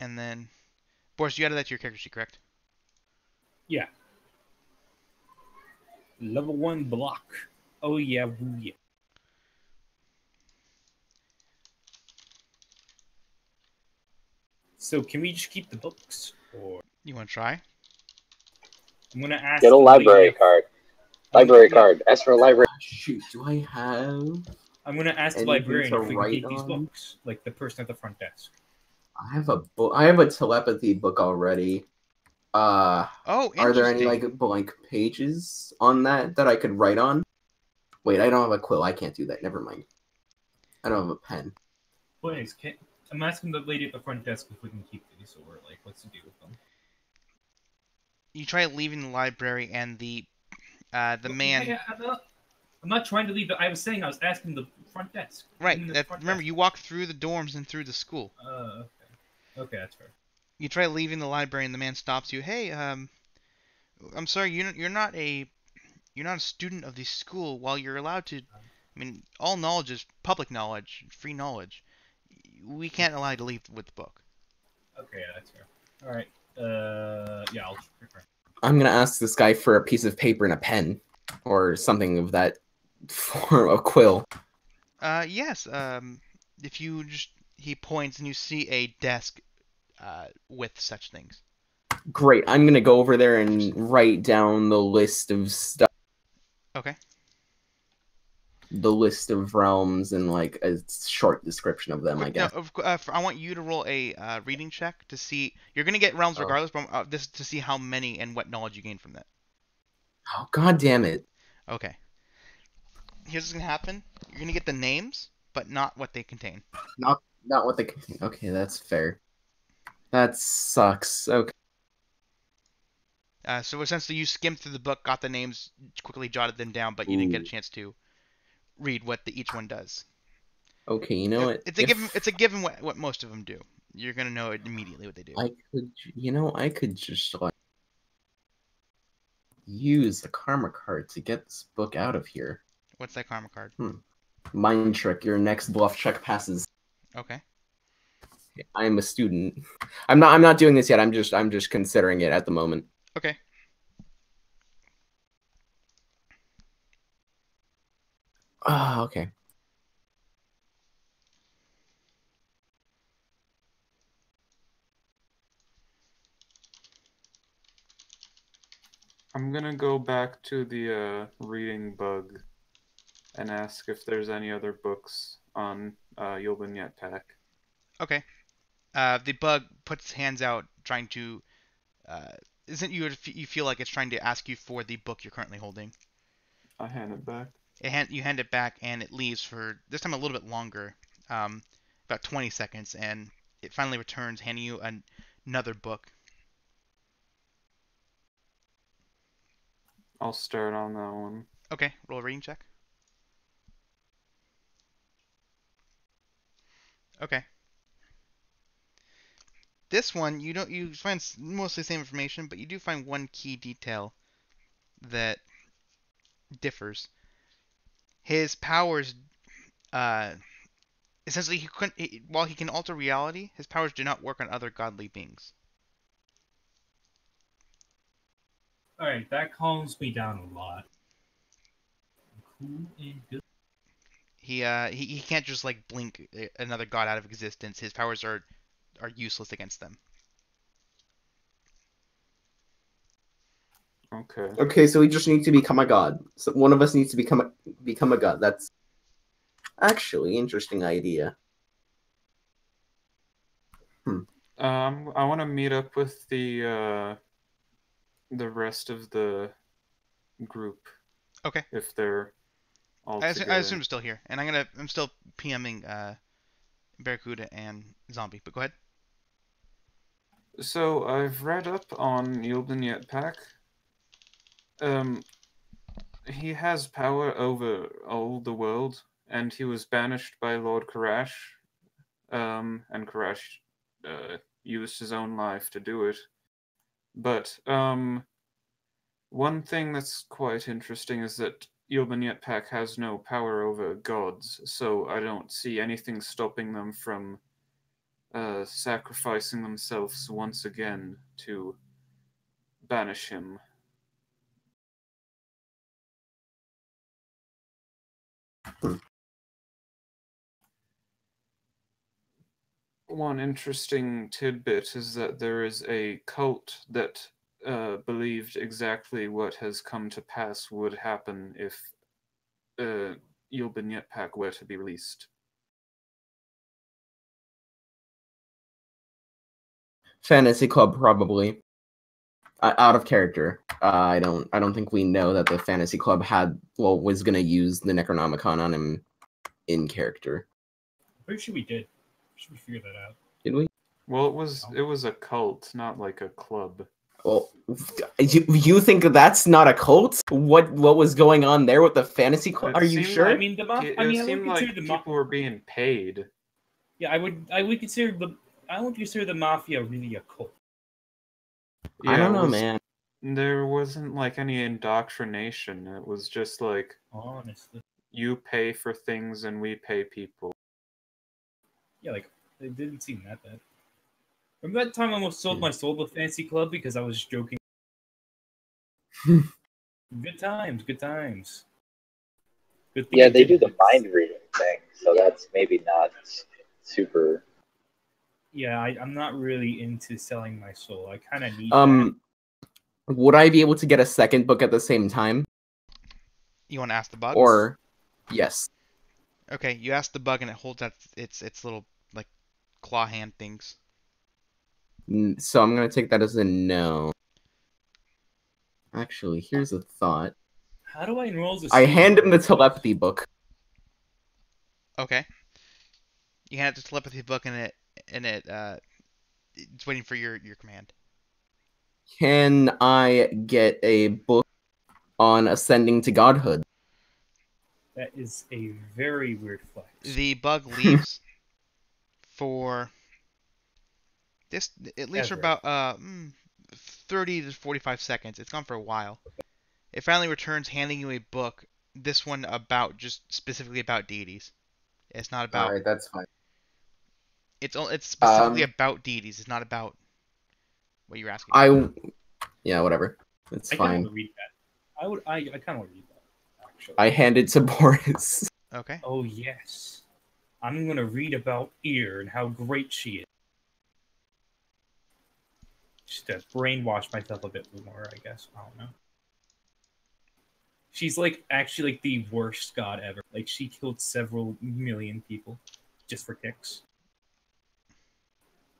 And then, Boris, you added that to your character sheet, correct? Yeah. Level 1 block. Oh yeah, woo yeah. So can we just keep the books? Or You want to try? I'm gonna ask Get a the library lady. card. I'm gonna- Library yeah, card. Ask for a library. Shoot, do I have I'm gonna ask the anything librarian to if we can write take these on? books, like the person at the front desk. I have a book. I have a telepathy book already. Oh, Are there any interesting. like blank pages on that I could write on? Wait, I don't have a quill. I can't do that. Never mind. I don't have a pen. Please, I'm asking the lady at the front desk if we can keep these, or like what's to do with them. You try leaving the library, and the The man. Hey, I'm not trying to leave. I was saying I was asking the front desk. Right. In the That, front remember, desk. you walk through the dorms and through the school. Okay. Okay, that's fair. You try leaving the library, and the man stops you. Hey, I'm sorry, you're not a student of the school. While you're allowed to, I mean, all knowledge is public knowledge, free knowledge. We can't allow you to leave with the book. Okay, that's fair. All right. Yeah, I'll prefer. I'm gonna ask this guy for a piece of paper and a pen, or something of that form, a quill. Yes. If you just he points and you see a desk, with such things. Great. I'm gonna go over there and write down the list of stuff, Okay. the list of realms, and like a short description of them, I No, guess. I want you to roll a reading check to see. You're gonna get realms Oh. regardless, but this to see how many and what knowledge you gain from that. Oh, God damn it. Okay. Here's what's gonna happen. You're gonna get the names, but not what they contain. Not what they contain. Okay, that's fair. That sucks. Okay. So essentially, you skimmed through the book, got the names, quickly jotted them down, but you didn't get a chance to read what each one does. Okay, you know what? It's a given. It's a given what most of them do. You're gonna know immediately what they do. I could just like use the karma card to get this book out of here. What's that karma card? Mind trick. Your next bluff check passes. Okay. I'm a student. I'm not doing this yet. I'm just considering it at the moment. Okay. Ah, okay. I'm gonna go back to the reading bug and ask if there's any other books on Yulban Pack. Okay. The bug puts hands out, trying to. Isn't you feel like it's trying to ask you for the book you're currently holding? I hand it back. You hand it back, and it leaves for this time a little bit longer, about 20 seconds, and it finally returns, handing you another book. I'll start on that one. Okay, roll a reading check. Okay. This one you find mostly the same information, but you do find one key detail that differs. His powers, uh, essentially, while he can alter reality, his powers do not work on other godly beings. All right, that calms me down a lot. Cool and good. He can't just like blink another god out of existence. His powers are useless against them. Okay. Okay, so we just need to become a god. So one of us needs to become a god. That's actually interesting idea. I want to meet up with the rest of the group. Okay. If they're all I together. assume it's still here, and I'm still PMing Barracuda and Zombie. But go ahead. So I've read up on Yulban Pack. He has power over all the world, and he was banished by Lord Karash. And Karash used his own life to do it. But one thing that's quite interesting is that Yulban Pack has no power over gods, so I don't see anything stopping them from sacrificing themselves once again to banish him. One interesting tidbit is that there is a cult that believed exactly what has come to pass would happen if Yulban Pack were to be released. Fantasy Club, probably. Out of character. I don't think we know that the Fantasy Club was gonna use the Necronomicon on him in character. I'm pretty sure we did. Should we figure that out? Did we? Well, it was a cult, not like a club. Well, you think that's not a cult? What was going on there with the fantasy club? It Are you seemed sure? I like mean, it I would seemed like consider the people were being paid. yeah, I would consider I would consider the mafia really a cult. I Yeah, don't it know, was. man. There wasn't like any indoctrination. It was just like Honestly, you pay for things and we pay people. yeah, like it didn't seem that bad. Remember that time I almost sold my soul to Fancy Club because I was joking? Good times, good times. Good thing Yeah, I they do did the it. mind reading thing, so that's maybe not super. Yeah, I'm not really into selling my soul. I kind of need that. Would I be able to get a second book at the same time? You want to ask the bug? Or yes. Okay, you ask the bug and it holds out its little like claw hand things. So I'm gonna take that as a no. Actually, here's a thought. How do I enroll as a I student? hand him the telepathy book. Okay. You hand it the telepathy book and it's waiting for your command. Can I get a book on ascending to godhood? That is a very weird flex. The bug leaves for this it leaves for Ever. about 30 to 45 seconds. It's gone for a while. It finally returns handing you a book, this one about just specifically about deities. It's not All about right, that's fine. it's specifically about deities. It's not about what you're asking about. Yeah, whatever. It's I kind of fine. want to read that. I kind of want to read that, actually. I hand it to Boris. Okay. Oh, yes. I'm going to read about Ear and how great she is. Just to brainwash myself a bit more, I guess. I don't know. She's like actually like the worst god ever. Like she killed several million people just for kicks.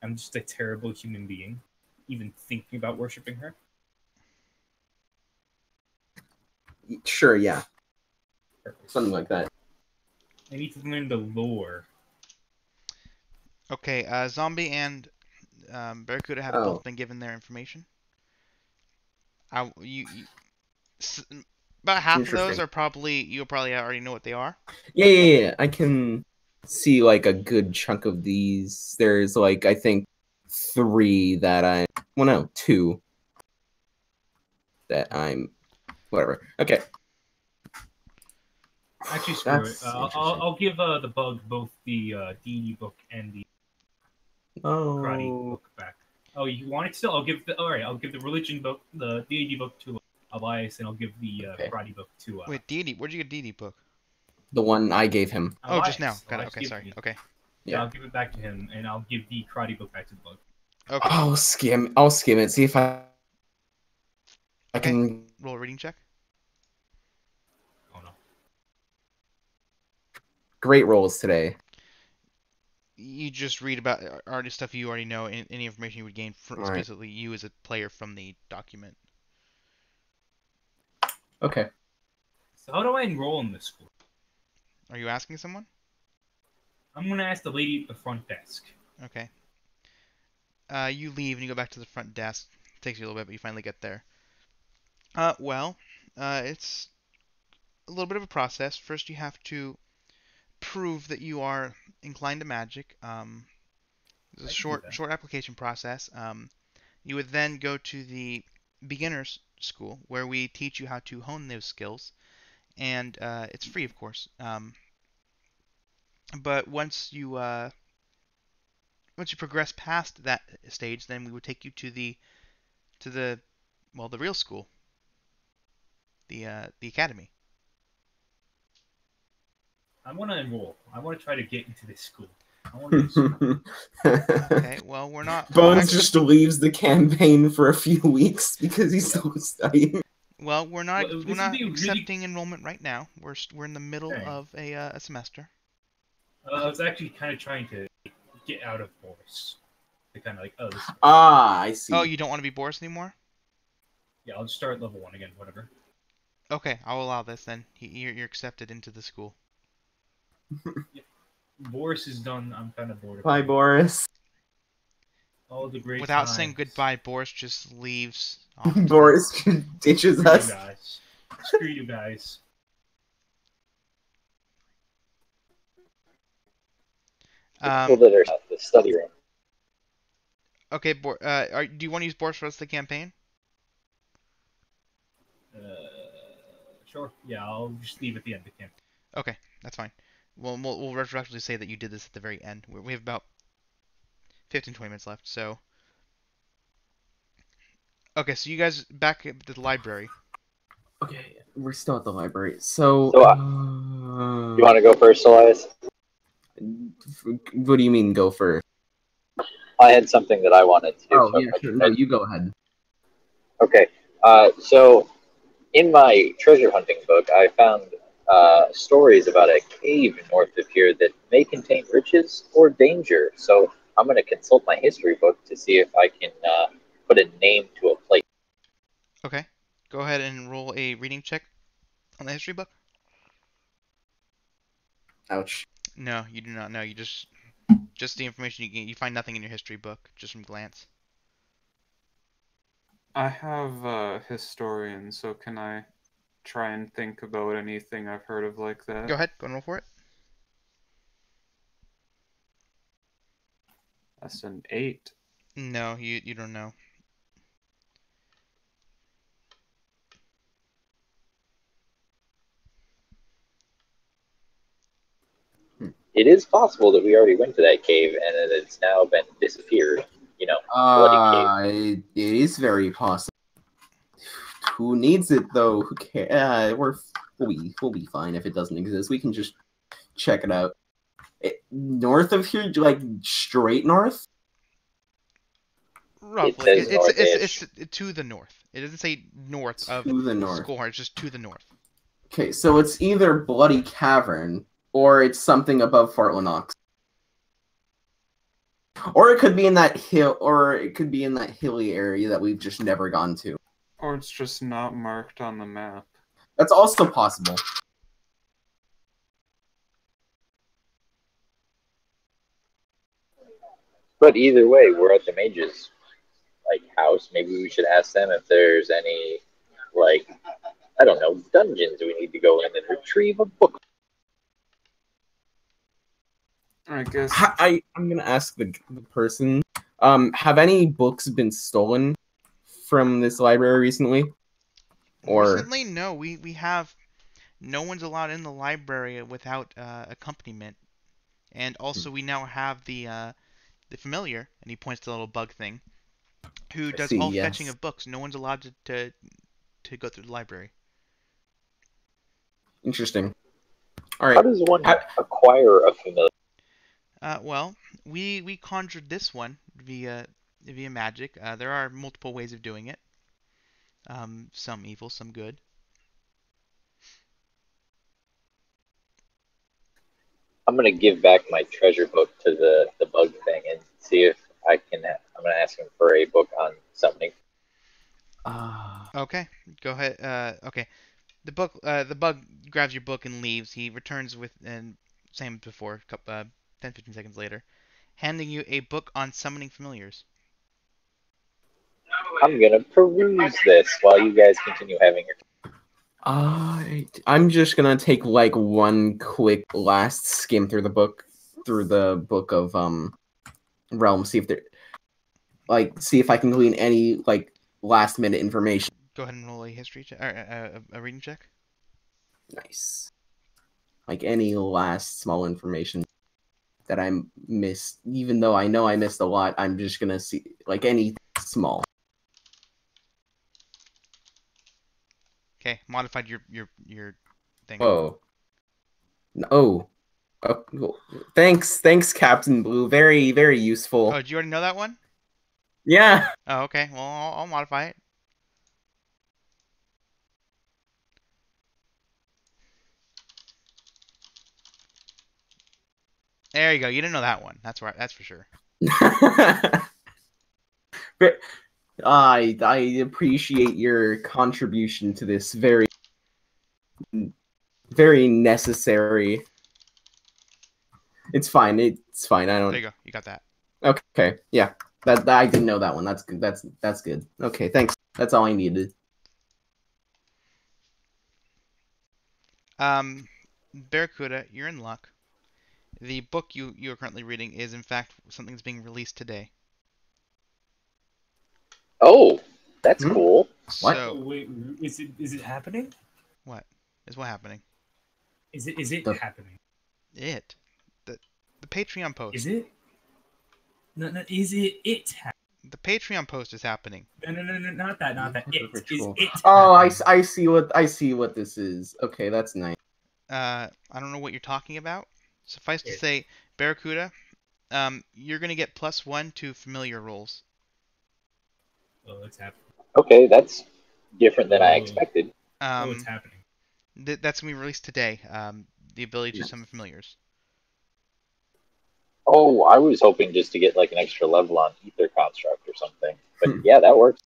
I'm just a terrible human being, even thinking about worshiping her. Sure, yeah. Perfect. Something like that. I need to learn the lore. Okay. Zombie and Barracuda have both been given their information. S- about half of those Interesting. are probably you'll probably already know what they are. Yeah. I can see like a good chunk of these. There's like I think 3 that no, 2 that I'm whatever. Okay. Actually, screw it. That's interesting. I'll give the bug both the DD book and the karate Oh. book back. Oh, you want it still? I'll give the all right. I'll give the religion book, the DD book to Elias, and I'll give the Okay. karate book to Wait, deity. Where'd you get deity book? The one I gave him. Oh, just now. Elias. Got it. Elias Okay, gave sorry. me. Okay. Yeah, Yeah. I'll give it back to him, and I'll give the karate book back to the bug. Okay. I'll skim it. See if I Okay. can. Roll a reading check. Oh no. Great rolls today. You just read about already stuff you already know, any information you would gain from All right. specifically you as a player from the document. Okay. So how do I enroll in this school? Are you asking someone? I'm gonna ask the lady at the front desk. Okay. You leave and you go back to the front desk. It takes you a little bit, but you finally get there. It's a little bit of a process. First, you have to prove that you are inclined to magic. It's a short application process. You would then go to the beginners school where we teach you how to hone those skills, and it's free, of course. But once you progress past that stage, then we would take you to the the real school, the academy. I want to enroll. I want to try to get into this school. I want to school. Okay, well we're not Bones just leaves the campaign for a few weeks because he's still studying. well we're not Well, we're this would not be accepting enrollment right now. We're in the middle Okay. of a semester. I was actually kind of trying to get out of Boris. To kind of like, oh, this. I see. Oh, you don't want to be Boris anymore? Yeah, I'll just start at level 1 again. Whatever. Okay, I'll allow this then. You're accepted into the school. Boris is done. I'm kind of bored. Bye, Boris. All the great Without times. saying goodbye, Boris just leaves. Off Boris ditches Screw you us. guys. Screw you guys. People that are the study room. Okay, do you want to use Boris for the rest of the campaign? Sure. Yeah, I'll just leave at the end of the campaign. Okay, that's fine. We'll retroactively say that you did this at the very end. We have about 15-20 minutes left, so... Okay, so you guys back at the library. Okay, we're still at the library. So, So, you want to go first, Elias? what do you mean go first? I had something that I wanted to do. Oh, So yeah, sure. No, you go ahead. Okay. So in my treasure hunting book, I found stories about a cave north of here that may contain riches or danger. So I'm going to consult my history book to see if I can put a name to a place. Okay, go ahead and roll a reading check on the history book. Ouch. No, you do not know. You just the information you get. You find nothing in your history book, just from glance. I have a historian, so can I try and think about anything I've heard of like that? Go ahead, go and roll for it. That's an 8. No, you don't know. It is possible that we already went to that cave and that it's now been disappeared. You know, bloody cave. It is very possible. Who needs it though? Who cares? We'll be fine if it doesn't exist. We can just check it out. North of here, like straight north. Roughly, It says it's to the north. It doesn't say north of To the north. Score. It's just to the north. Okay, so it's either Bloody Cavern or it's something above Fort Lennox. Or it could be in that hill, or it could be in that hilly area that we've just never gone to. Or it's just not marked on the map. That's also possible. But either way, we're at the mage's house. Maybe we should ask them if there's any I don't know, dungeons we need to go in and retrieve a book. I guess I'm gonna ask the person. Have any books been stolen from this library recently? Or Recently, no. We have no one's allowed in the library without accompaniment, and also we now have the familiar, and he points to the little bug thing, who I does see, all yes. fetching of books. No one's allowed to go through the library. Interesting. All right. How does one acquire a familiar? Well, we conjured this one via magic. There are multiple ways of doing it. Some evil, some good. I'm gonna give back my treasure book to the bug thing and see if I can. I'm gonna ask him for a book on summoning. Okay, go ahead. Okay, the bug grabs your book and leaves. He returns with, and same as before, 10-15 seconds later, handing you a book on summoning familiars. I'm gonna peruse this while you guys continue having your. I'm just gonna take like one quick last skim through the book of Realm, see if see if I can glean any last minute information. Go ahead and roll a history check, or a reading check. Nice. Like any last small information that I missed, even though I know I missed a lot, I'm just gonna see like any small. Okay, modified your thing. Whoa. Oh. Oh, thanks, Captain Blue. Very, very useful. Oh, did you already know that one? Yeah. Oh, okay. Well, I'll modify it. There you go. You didn't know that one. That's right. That's for sure. I appreciate your contribution to this very, very necessary. It's fine. It's fine. I don't. There you go. You got that. Okay. Yeah. That I didn't know that one. That's good. That's good. Okay, thanks. That's all I needed. Barracuda, you're in luck. The book you are currently reading is in fact something that's being released today. Oh, that's Hmm? cool. What? So Wait, is it happening? what is what happening? Is it The- happening? It the Patreon post. Is it? No. Is it happening? The Patreon post is happening. No, not that. Ritual. It Oh, happening? I see what this is. Okay, that's nice. I don't know what you're talking about. Suffice to It. say, Barracuda, you're gonna get +1 to familiar rolls. Oh, it's happening. Okay, that's different than I Oh, expected. it's Um, happening. that's gonna be released today. The ability to summon familiars. Oh, I was hoping just to get like an extra level on Ether Construct or something. But yeah, that works.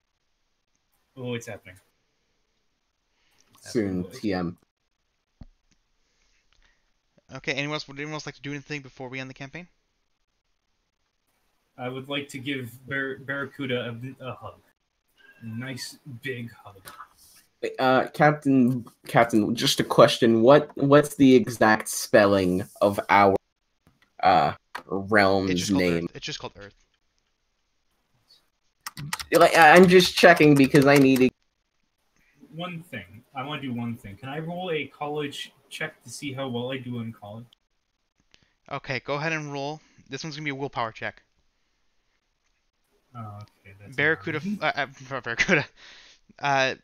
Oh, it's happening. Soon, Boys. TM. Okay. Would anyone else like to do anything before we end the campaign? I would like to give Barracuda a hug. A nice big hug. Captain, just a question. What's the exact spelling of our It's realm's just called name? Earth. It's just called Earth. Like, I'm just checking because I need to. One thing. I want to do one thing. Can I roll a college check to see how well I do in college? Okay, go ahead and roll. This one's gonna be a willpower check. Oh, okay, that's Barracuda, annoying. Barracuda. Uh,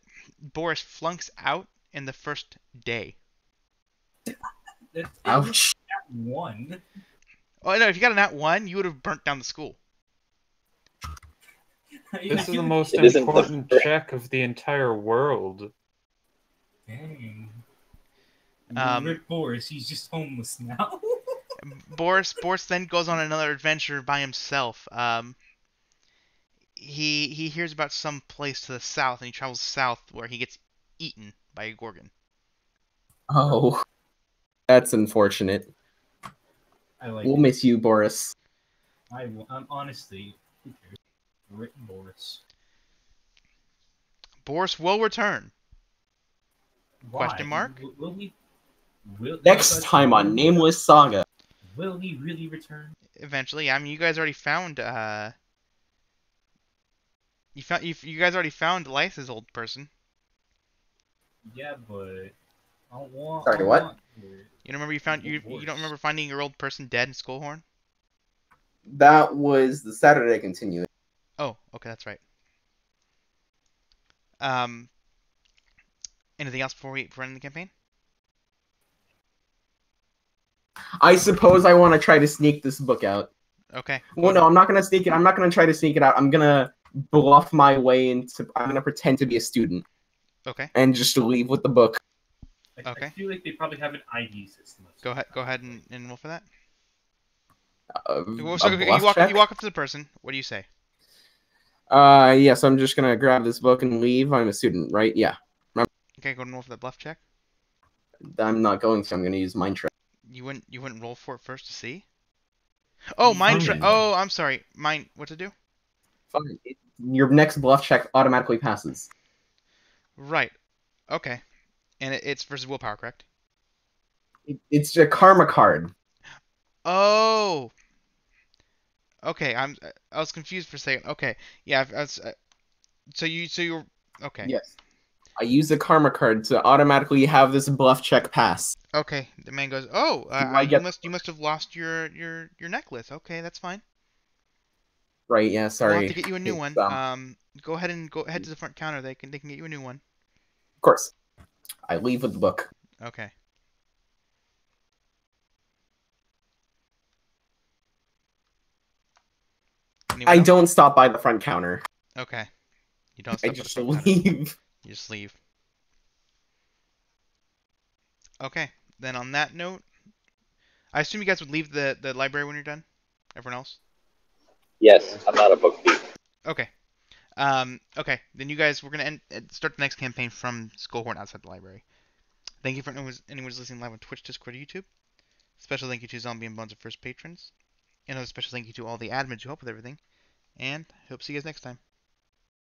Boris flunks out in the first day. Ouch. That one. Oh no! If you got a nat 1, you would have burnt down the school. This is the most It isn't the important first. check of the entire world. Dang. Um, Boris, he's just homeless now. Boris then goes on another adventure by himself. He hears about some place to the south, and he travels south where he gets eaten by a gorgon. Oh, that's unfortunate. I like We'll it. miss you, Boris. I'm honestly, who cares? Rip Boris. Boris will return. Why? Question mark? Will he? Will Next time on Nameless Saga. Will he really return? Eventually. I mean, you guys already found you guys already found Lysa's old person. Yeah, but I don't want. Sorry, what? You don't remember you don't remember finding your old person dead in Skullhorn? That was the Saturday continuation. Oh, okay, that's right. Um, anything else before we run the campaign? I suppose I want to try to sneak this book out. Okay. Well, no, I'm not gonna sneak it. I'm not gonna try to sneak it out. I'm gonna bluff my way into. I'm gonna pretend to be a student Okay. and just leave with the book. Okay. I feel like they probably have an ID system. Go ahead and roll for that. A So bluff check. you walk up to the person. What do you say? Yes, I'm just gonna grab this book and leave. I'm a student, right? Yeah. Okay, go and roll for the bluff check. I'm not going to. I'm gonna use mind trick. You wouldn't roll for it first to see? Oh, mind trick. Oh, I'm sorry. Mind. What to do? Fine. Your next bluff check automatically passes. Right. Okay. And it's versus willpower, correct? It's a karma card. Oh. Okay. I was confused for a second. Okay. Yeah. So you're okay. Yes. I use the karma card to automatically have this bluff check pass. Okay. The man goes, "Oh, I you get- must have lost your necklace. Okay, that's fine. Right? Yeah. We'll Sorry. have to get you a new It's, one. Go ahead to the front counter. They can get you a new one. Of course. I leave with the book. Okay. Anyone I else? don't stop by the front counter. Okay. You don't I stop at the just front counter. leave. You just leave. Okay. Then on that note, I assume you guys would leave the library when you're done. Everyone else. Yes, I'm not a book thief. Okay. Okay. Then you guys, we're gonna start the next campaign from Skullhorn outside the library. Thank you for anyone who's listening live on Twitch, Discord, or YouTube. Special thank you to Zombie and Bones, our first patrons. And a special thank you to all the admins who help with everything. and hope to see you guys next time.